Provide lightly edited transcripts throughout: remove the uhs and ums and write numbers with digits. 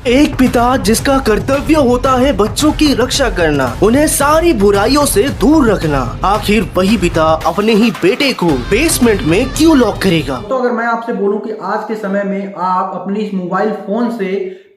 एक पिता जिसका कर्तव्य होता है बच्चों की रक्षा करना, उन्हें सारी बुराइयों से दूर रखना, आखिर वही पिता अपने ही बेटे को बेसमेंट में क्यों लॉक करेगा। तो अगर मैं आपसे बोलूं कि आज के समय में आप अपनी इस मोबाइल फोन से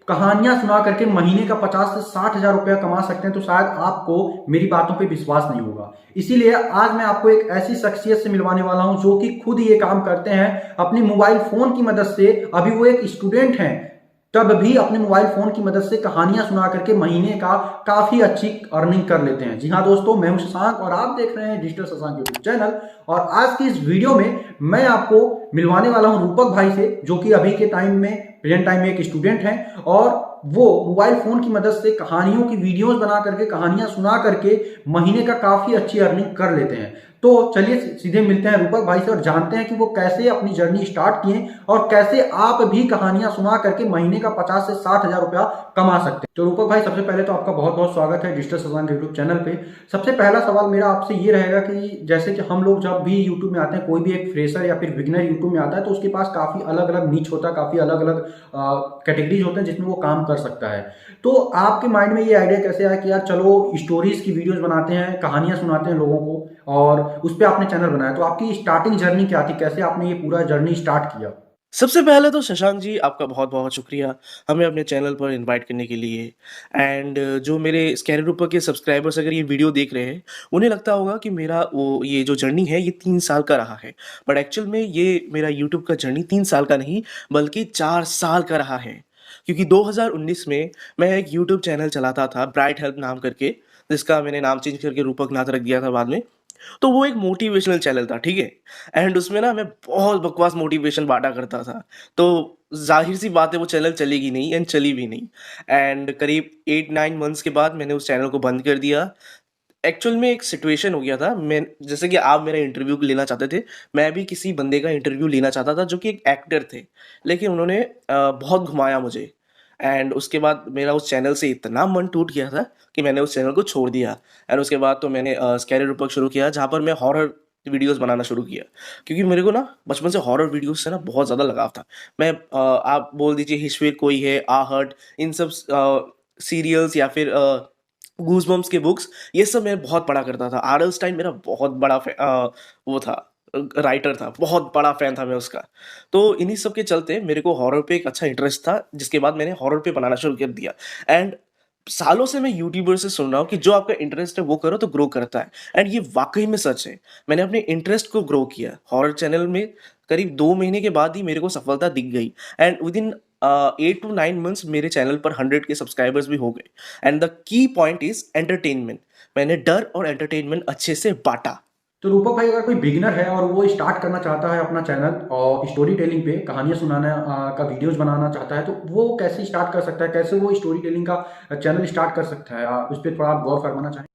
कहानियां सुना करके महीने का 50 से 60 हजार रुपया कमा सकते हैं, तो शायद आपको मेरी बातों पे विश्वास नहीं होगा। इसीलिए आज मैं आपको एक ऐसी शख्सियत से मिलवाने वाला हूं जो कि खुद ये काम करते हैं अपनी मोबाइल फोन की मदद से। अभी वो एक स्टूडेंट हैं, तब भी अपने मोबाइल फोन की मदद से कहानियां सुना करके महीने का काफी अच्छी अर्निंग कर लेते हैं। जी हाँ दोस्तों, मैं हूं शशांक और आप देख रहे हैं डिजिटल शशांक यूट्यूब चैनल। और आज की इस वीडियो में मैं आपको मिलवाने वाला हूं रूपक भाई से, जो कि अभी के टाइम में प्रेजेंट टाइम में एक स्टूडेंट हैं और वो मोबाइल फोन की मदद से कहानियों की वीडियोस बना करके कहानियां सुना करके महीने का काफी अच्छी अर्निंग कर लेते हैं। तो चलिए सीधे मिलते हैं रूपक भाई से और जानते हैं कि वो कैसे अपनी जर्नी स्टार्ट किए और कैसे आप भी कहानियां सुना करके महीने का 50 से 60 हजार रुपया कमा सकते हैं। तो रूपक भाई, सबसे पहले तो आपका बहुत बहुत स्वागत है डिजिटल शशांक यूट्यूब चैनल पे। सबसे पहला सवाल मेरा आपसे ये रहेगा कि जैसे कि हम लोग जब भी यूट्यूब में आते हैं, कोई भी एक फ्रेशर या फिर बिगिनर यूट्यूब में आता है तो उसके पास काफी अलग अलग नीच होता है, काफी अलग अलग कैटेगरीज होते हैं जिसमें वो काम कर सकता है। तो आपके माइंड में ये आइडिया कैसे आया कि यार चलो स्टोरीज की वीडियोस बनाते हैं, कहानियां सुनाते हैं लोगों को, और उस पर आपने चैनल बनाया। तो आपकी स्टार्टिंग जर्नी क्या थी, कैसे आपने ये पूरा जर्नी स्टार्ट किया? सबसे पहले तो शशांक जी, आपका बहुत बहुत शुक्रिया हमें अपने चैनल पर इनवाइट करने के लिए। एंड जो मेरे स्कैनर रूपर के सब्सक्राइबर्स अगर ये वीडियो देख रहे हैं, उन्हें लगता होगा कि मेरा वो ये जो जर्नी है ये 3 साल का रहा है। बट एक्चुअल में ये मेरा यूट्यूब का जर्नी 3 साल का नहीं बल्कि 4 साल का रहा है। क्योंकि 2019 में मैं एक यूट्यूब चैनल चलाता था ब्राइट हेल्प नाम करके, जिसका मैंने नाम चेंज करके रूपक नाथ रख दिया था बाद में। तो वो एक मोटिवेशनल चैनल था, ठीक है? एंड उसमें ना मैं बहुत बकवास मोटिवेशन बाँटा करता था। तो ज़ाहिर-सी बात है वो चैनल चलेगी नहीं एंड चली भी नहीं। एंड करीब 8-9 मंथ्स के बाद मैंने उस चैनल को बंद कर दिया। एक्चुअल में एक सिचुएशन हो गया था, मैं जैसे कि आप मेरा इंटरव्यू लेना चाहते थे, मैं भी किसी बंदे का इंटरव्यू लेना चाहता था जो कि एक एक्टर थे। लेकिन उन्होंने बहुत घुमाया मुझे। एंड उसके बाद मेरा उस चैनल से इतना मन टूट गया था कि मैंने उस चैनल को छोड़ दिया। एंड उसके बाद तो मैंने स्कैरी रूपक शुरू किया, जहाँ पर मैं हॉरर वीडियोस बनाना शुरू किया। क्योंकि मेरे को ना बचपन से हॉरर वीडियोस से ना बहुत ज़्यादा लगाव था। मैं आप बोल दीजिए हिस्ट्री कोई है, आहट, इन सब सीरियल्स या फिर गूज़बम्प्स के बुक्स, ये सब मैं बहुत पढ़ा करता था। आर एल स्टाइन मेरा बहुत बड़ा वो था, राइटर था, बहुत बड़ा फ़ैन था मैं उसका। तो इन्हीं सब के चलते मेरे को हॉरर पे एक अच्छा इंटरेस्ट था, जिसके बाद मैंने हॉरर पे बनाना शुरू कर दिया। एंड सालों से मैं यूट्यूबर से सुन रहा हूँ कि जो आपका इंटरेस्ट है वो करो तो ग्रो करता है। एंड ये वाक़ई में सच है। मैंने अपने इंटरेस्ट को ग्रो किया। हॉरर चैनल में करीब 2 महीने के बाद ही मेरे को सफलता दिख गई। एंड विदिन 8 टू 9 मंथ्स मेरे चैनल पर 100 के सब्सक्राइबर्स भी हो गए। And the key point is entertainment. मैंने डर और एंटरटेनमेंट अच्छे से बाँटा। तो रूपक भाई, अगर कोई बिगिनर है और वो स्टार्ट करना चाहता है अपना चैनल और स्टोरी टेलिंग पे कहानियां सुनाना का वीडियोस बनाना चाहता है, तो वो कैसे स्टार्ट कर सकता है, कैसे वो स्टोरी टेलिंग का चैनल स्टार्ट कर सकता है? उस पर थोड़ा आप गौर फरमाना चाहें।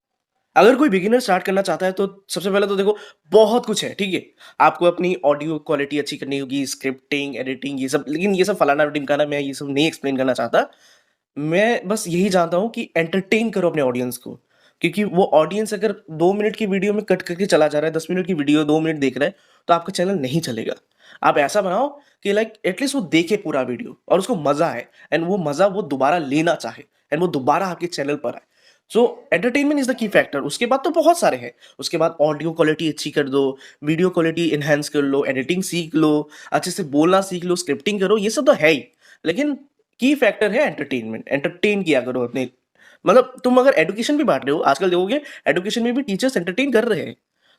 अगर कोई बिगिनर स्टार्ट करना चाहता है तो सबसे पहले तो देखो, बहुत कुछ है, ठीक है? आपको अपनी ऑडियो क्वालिटी अच्छी करनी होगी, स्क्रिप्टिंग, एडिटिंग, ये सब। लेकिन ये सब फलाना-ढिमकाना मैं ये सब नहीं एक्सप्लेन करना चाहता। मैं बस यही जानता हूँ कि एंटरटेन करो अपने ऑडियंस को। क्योंकि वो ऑडियंस अगर 2 मिनट की वीडियो में कट करके चला जा रहा है, 10 मिनट की वीडियो 2 मिनट देख रहा है, तो आपका चैनल नहीं चलेगा। आप ऐसा बनाओ कि लाइक एटलीस्ट वो देखे पूरा वीडियो और उसको मज़ा आए, एंड वो मज़ा वो दोबारा लेना चाहे, एंड वो दोबारा आपके चैनल पर आए। So entertainment is the key factor. उसके बाद तो बहुत सारे हैं। उसके बाद ऑडियो क्वालिटी अच्छी कर दो, वीडियो क्वालिटी एनहांस कर लो, एडिटिंग सीख लो, अच्छे से बोलना सीख लो, स्क्रिप्टिंग करो, ये सब तो है ही। लेकिन की फैक्टर है एंटरटेनमेंट। एंटरटेन किया करो अपने, मतलब तुम अगर एजुकेशन भी बाँट रहे हो, आजकल देखोगे एजुकेशन में भी टीचर्स एंटरटेन कर रहे हैं।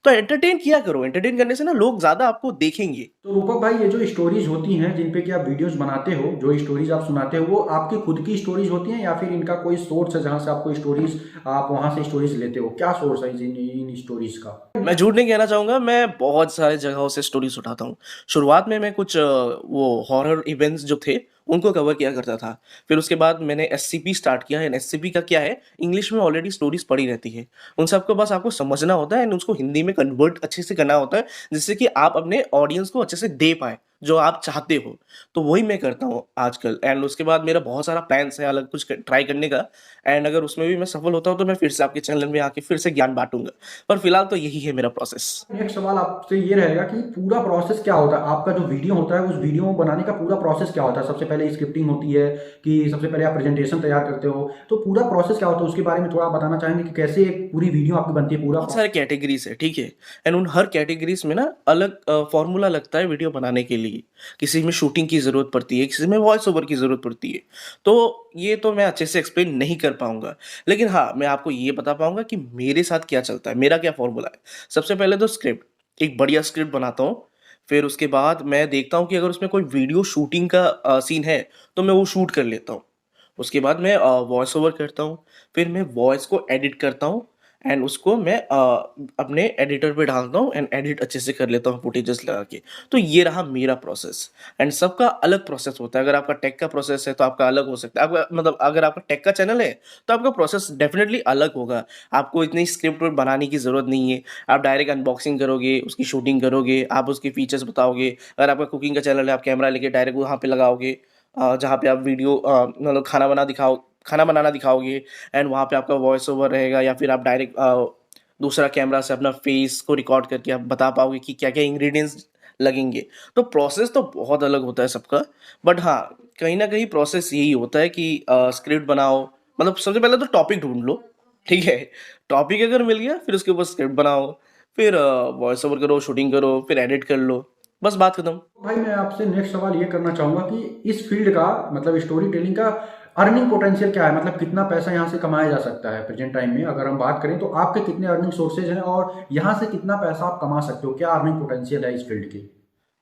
तो एंटरटेन किया करो। एंटरटेन करने से ना लोग ज़्यादा आपको देखेंगे। तो रूपक भाई, ये जो स्टोरीज होती हैं जिन पे कि आप वीडियोस बनाते हो, जो स्टोरीज आप सुनाते हो, वो आपकी खुद की स्टोरीज होती हैं या फिर इनका कोई सोर्स है जहां से आपको स्टोरीज, आप वहां से स्टोरीज लेते हो? क्या सोर्स है इन स्टोरीज का? मैं झूठ नहीं कहना चाहूँगा, मैं बहुत सारे जगहों से स्टोरीज़ उठाता हूँ। शुरुआत में मैं कुछ वो हॉरर इवेंट्स जो थे, उनको कवर किया करता था। फिर उसके बाद मैंने एससीपी स्टार्ट किया। एंड एससीपी का क्या है, इंग्लिश में ऑलरेडी स्टोरीज़ पड़ी रहती है। उन सबको बस आपको समझना होता है एंड उसको हिंदी में कन्वर्ट अच्छे से करना होता है, जिससे कि आप अपने ऑडियंस को अच्छे से दे पाएँ। जो आप चाहते हो। तो वही मैं करता हूँ आजकल एंड उसके बाद मेरा बहुत सारा प्लान्स है अलग कुछ ट्राई करने का एंड अगर उसमें भी मैं सफल होता हूँ तो मैं फिर से आपके चैनल में आके फिर से ज्ञान बाँटूँगा। पर फिलहाल तो यही है मेरा प्रोसेस। नेक्स्ट सवाल आपसे ये रहेगा कि पूरा प्रोसेस क्या होता है? आपका जो वीडियो होता है, उस वीडियो बनाने का पूरा प्रोसेस क्या होता है? सबसे पहले स्क्रिप्टिंग होती है कि सबसे पहले आप प्रेजेंटेशन तैयार करते हो? तो पूरा प्रोसेस क्या होता है? उसके बारे में थोड़ा आप बताना चाहेंगे कि कैसे एक पूरी वीडियो आपकी बनती है, पूरा बहुत सारे कैटेगरीज़ है, ठीक है? एंड उन हर कैटेगरीज़ में ना अलग फ़ॉर्मूला लगता है वीडियो बनाने के लिए। किसी में शूटिंग की ज़रूरत पड़ती है, किसी में वॉइस ओवर की ज़रूरत पड़ती है। तो ये तो मैं अच्छे से एक्सप्लेन नहीं कर पाऊँगा। लेकिन हाँ, मैं आपको ये बता पाऊँगा कि मेरे साथ क्या चलता है, मेरा क्या फ़ॉर्मूला है। सबसे पहले तो स्क्रिप्ट, एक बढ़िया स्क्रिप्ट बनाता हूँ। फिर उसके बाद मैं देखता हूँ कि अगर उसमें कोई वीडियो शूटिंग का सीन है, तो मैं वो शूट कर लेता हूँ। उसके बाद मैं वॉइस ओवर करता हूँ, फिर मैं वॉइस को एडिट करता हूँ एंड उसको मैं अपने एडिटर पे डालता हूँ एंड एडिट अच्छे से कर लेता हूँ फुटेजेस लगा के। तो ये रहा मेरा प्रोसेस एंड सबका अलग प्रोसेस होता है। अगर आपका टेक का प्रोसेस है तो आपका अलग हो सकता है। आपका मतलब अगर आपका टेक का चैनल है तो आपका प्रोसेस डेफ़िनेटली अलग होगा। आपको इतनी स्क्रिप्ट बनाने की ज़रूरत नहीं है। आप डायरेक्ट अनबॉक्सिंग करोगे, उसकी शूटिंग करोगे, आप उसके फीचर्स बताओगे। अगर आपका कुकिंग का चैनल है, आप कैमरा लेके डायरेक्ट वहाँ पे लगाओगे जहाँ पे आप वीडियो मतलब खाना बनाना दिखाओगे एंड वहाँ पे आपका वॉइस ओवर रहेगा या फिर आप डायरेक्ट दूसरा कैमरा से अपना फेस को रिकॉर्ड करके आप बता पाओगे कि क्या-क्या इंग्रीडिएंट्स लगेंगे। तो प्रोसेस तो बहुत अलग होता है सबका, बट हाँ, कहीं न कहीं प्रोसेस यही होता है कि स्क्रिप्ट बनाओ, मतलब सबसे पहले तो टॉपिक ढूँढ लो, ठीक है? टॉपिक अगर मिल गया फिर उसके ऊपर स्क्रिप्ट बनाओ, फिर वॉइस ओवर करो, शूटिंग करो, फिर एडिट कर लो, बस बात खत्म। भाई मैं आपसे नेक्स्ट सवाल ये करना चाहूँगा कि इस फील्ड का मतलब स्टोरी टेलिंग का अर्निंग पोटेंशियल क्या है? मतलब कितना पैसा यहाँ से कमाया जा सकता है प्रेजेंट टाइम में? अगर हम बात करें तो आपके कितने अर्निंग सोर्सेज हैं और यहाँ से कितना पैसा आप कमा सकते हो? क्या अर्निंग पोटेंशियल है इस फील्ड की?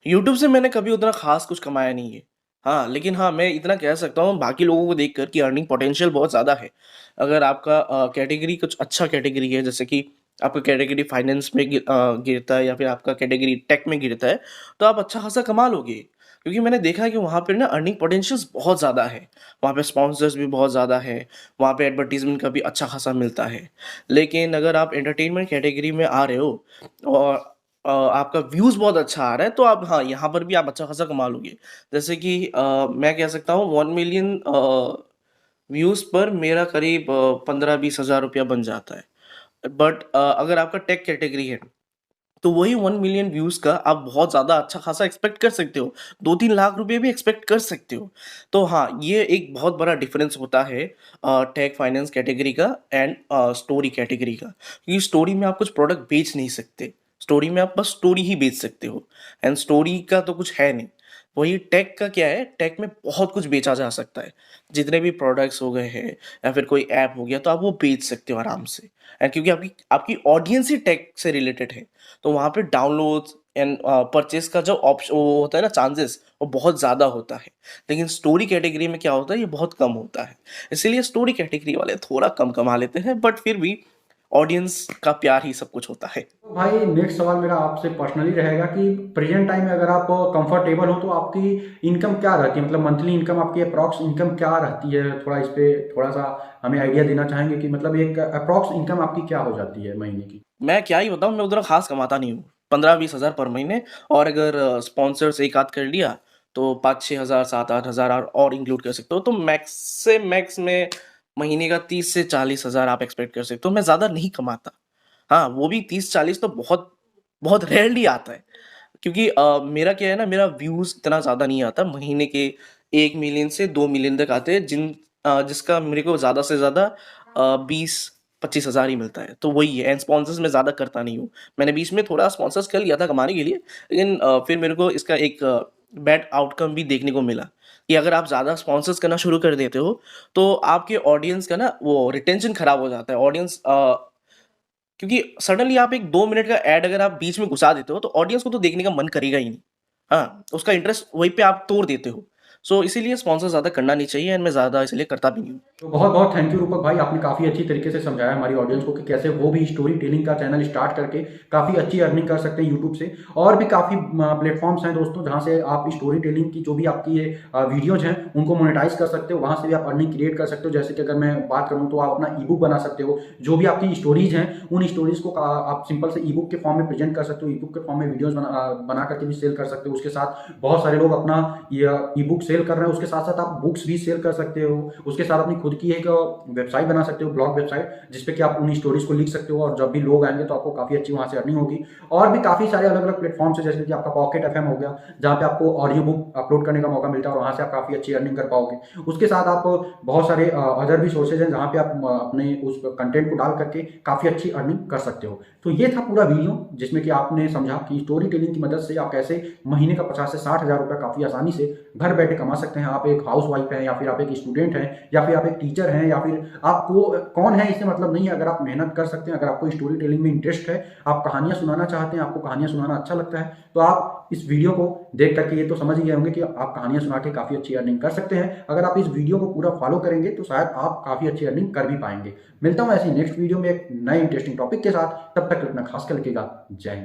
यूट्यूब से मैंने कभी उतना ख़ास कुछ कमाया नहीं है। हाँ, लेकिन हाँ, मैं इतना कह सकता हूँ बाकी लोगों को देखकर कि अर्निंग पोटेंशियल बहुत ज़्यादा है। अगर आपका कैटेगरी कुछ अच्छा कैटेगरी है, जैसे कि आपका कैटेगरी फाइनेंस में गिरता है या फिर आपका कैटेगरी टेक में गिरता है, तो आप अच्छा खासा कमा लोगे। क्योंकि मैंने देखा है कि वहाँ पे ना अर्निंग पोटेंशियल्स बहुत ज़्यादा है। वहाँ पे स्पॉन्सर्स भी बहुत ज़्यादा है, वहाँ पे एडवर्टाइज़मेंट का भी अच्छा खासा मिलता है। लेकिन अगर आप एंटरटेनमेंट कैटेगरी में आ रहे हो और आपका व्यूज़ बहुत अच्छा आ रहा है, तो आप हाँ, यहाँ पर भी आप अच्छा खासा कमा लोगे। जैसे कि मैं कह सकता हूँ 1 मिलियन व्यूज़ पर मेरा करीब 15-20 हज़ार रुपया बन जाता है। बट अगर आपका टेक कैटेगरी है, तो वही 1 मिलियन व्यूज़ का आप बहुत ज़्यादा अच्छा खासा एक्सपेक्ट कर सकते हो। 2-3 लाख रुपए भी एक्सपेक्ट कर सकते हो। तो हाँ, ये एक बहुत बड़ा डिफ़रेंस होता है टेक फाइनेंस कैटेगरी का एंड स्टोरी कैटेगरी का। क्योंकि स्टोरी में आप कुछ प्रोडक्ट बेच नहीं सकते। स्टोरी में आप बस स्टोरी ही बेच सकते हो एंड स्टोरी का तो कुछ है नहीं। वही टेक का क्या है, टेक में बहुत कुछ बेचा जा सकता है। जितने भी प्रोडक्ट्स हो गए हैं या फिर कोई ऐप हो गया, तो आप वो बेच सकते हो आराम से। एंड क्योंकि आपकी आपकी ऑडियंस ही टेक से रिलेटेड है। तो वहाँ पे डाउनलोड्स एंड परचेज़ का जो वो होता है ना चांसेस वो बहुत ज़्यादा होता है। लेकिन स्टोरी कैटेगरी में क्या होता है ये बहुत कम होता है। इसीलिए स्टोरी कैटेगरी वाले थोड़ा कम कमा लेते हैं बट फिर भी ऑडियंस का प्यार ही सब कुछ होता है। तो भाई नेक्स्ट सवाल मेरा आपसे पर्सनली रहेगा कि प्रेजेंट टाइम में अगर आप कंफर्टेबल हो तो आपकी इनकम क्या रहती है? मतलब मंथली इनकम आपकी अप्रॉक्स इनकम क्या रहती है? थोड़ा इस पे थोड़ा सा हमें आइडिया देना चाहेंगे कि मतलब एक अप्रॉक्स इनकम आपकी क्या हो जाती है महीने की? मैं क्या ही बताऊँ, मैं उतना ख़ास कमाता नहीं हूँ। 15-20 हज़ार पर महीने और अगर स्पॉन्सर्स एक आध कर लिया तो 5-6 हज़ार 7-8 हज़ार और इंक्लूड कर सकते हो। तो मैक्स से मैक्स में महीने का 30 से 40 हज़ार आप एक्सपेक्ट कर सकते हो। मैं ज़्यादा नहीं कमाता। हाँ, वो भी 30-40 तो बहुत बहुत रेयरली आता है। क्योंकि मेरा क्या है ना, मेरा व्यूज़ इतना ज़्यादा नहीं आता। महीने के 1 मिलियन से 2 मिलियन तक आते हैं जिसका मेरे को ज़्यादा से ज़्यादा 20-25 हज़ार ही मिलता है। तो वही है एंड स्पॉन्सर्स मैं ज़्यादा करता नहीं हूँ। मैंने बीच में थोड़ा स्पॉन्सर्स कर लिया था कमाने के लिए, लेकिन फिर मेरे को इसका एक बैड आउटकम भी देखने को मिला कि अगर आप ज़्यादा स्पॉन्सर्स करना शुरू कर देते हो, तो आपके ऑडियंस का ना वो रिटेंशन खराब हो जाता है। ऑडियंस क्योंकि सडनली आप एक 2 मिनट का ऐड अगर आप बीच में घुसा देते हो, तो ऑडियंस को तो देखने का मन करेगा ही नहीं। हाँ, उसका इंटरेस्ट वहीं पे आप तोड़ देते हो। सो इसीलिए स्पॉन्सर ज़्यादा करना नहीं चाहिए एंड मैं ज़्यादा इसलिए करता भी नहीं हूँ। तो बहुत बहुत थैंक यू रूपक भाई, आपने काफ़ी अच्छी तरीके से समझाया हमारी ऑडियंस को कि कैसे वो भी स्टोरी टेलिंग का चैनल स्टार्ट करके काफ़ी अच्छी अर्निंग कर सकते हैं यूट्यूब से। और भी काफ़ी प्लेटफॉर्म्स हैं दोस्तों जहाँ से आप स्टोरी टेलिंग की जो भी आपकी ये वीडियोज हैं उनको मोनेटाइज कर सकते हो, वहाँ से भी आप अर्निंग क्रिएट कर सकते हो। जैसे कि अगर मैं बात करूँ तो आप अपना ई बुक बना सकते हो, जो भी आपकी स्टोरीज हैं उन स्टोरीज को आप सिंपल से ई बुक के फॉर्म में प्रेजेंट कर सकते हो, ई बुक के फॉर्म में वीडियोज बना करके भी सेल कर सकते हो। उसके साथ बहुत सारे लोग अपना ई बुक सेल कर रहे हैं, उसके साथ साथ आप बुक्स भी सेल कर सकते हो। उसके साथ अपनी खुद की एक वेबसाइट बना सकते हो, ब्लॉग वेबसाइट, जिसपे कि आप उन स्टोरीज को लिख सकते हो और जब भी लोग आएंगे तो आपको काफ़ी अच्छी वहाँ से अर्निंग होगी। और भी काफ़ी सारे अलग अलग प्लेटफॉर्म्स है, जैसे कि आपका पॉकेट एफएम हो गया, जहाँ पे आपको ऑडियो बुक अपलोड करने का मौका मिलता है और वहाँ से आप काफ़ी अच्छी अर्निंग कर पाओगे। उसके साथ आप बहुत सारे अदर भी सोर्सेज हैं जहाँ पे आप अपने उस कंटेंट को डाल करके काफ़ी अच्छी अर्निंग कर सकते हो। तो ये था पूरा वीडियो जिसमें कि आपने समझा कि स्टोरी टेलिंग की मदद से आप कैसे महीने का 50 से 60 हज़ार रुपये काफ़ी आसानी से घर बैठे कमा सकते हैं। आप एक हाउस वाइफ हैं, या फिर आप एक स्टूडेंट हैं, या फिर आप एक टीचर हैं, या फिर आपको कौन है इससे मतलब नहीं है। अगर आप मेहनत कर सकते हैं, अगर आपको स्टोरी टेलिंग में इंटरेस्ट है, आप कहानियां सुनाना चाहते हैं, आपको कहानियां सुनाना अच्छा लगता है, तो आप इस वीडियो को देख करके ये तो समझ ही गए होंगे कि आप कहानियां सुना के काफ़ी अच्छी अर्निंग कर सकते हैं। अगर आप इस वीडियो को पूरा फॉलो करेंगे तो शायद आप काफ़ी अच्छी अर्निंग कर भी पाएंगे। मिलता हूं ऐसी नेक्स्ट वीडियो में एक नए इंटरेस्टिंग टॉपिक के साथ, तब तक अपना खास कर रखिएगा। जय हिंद।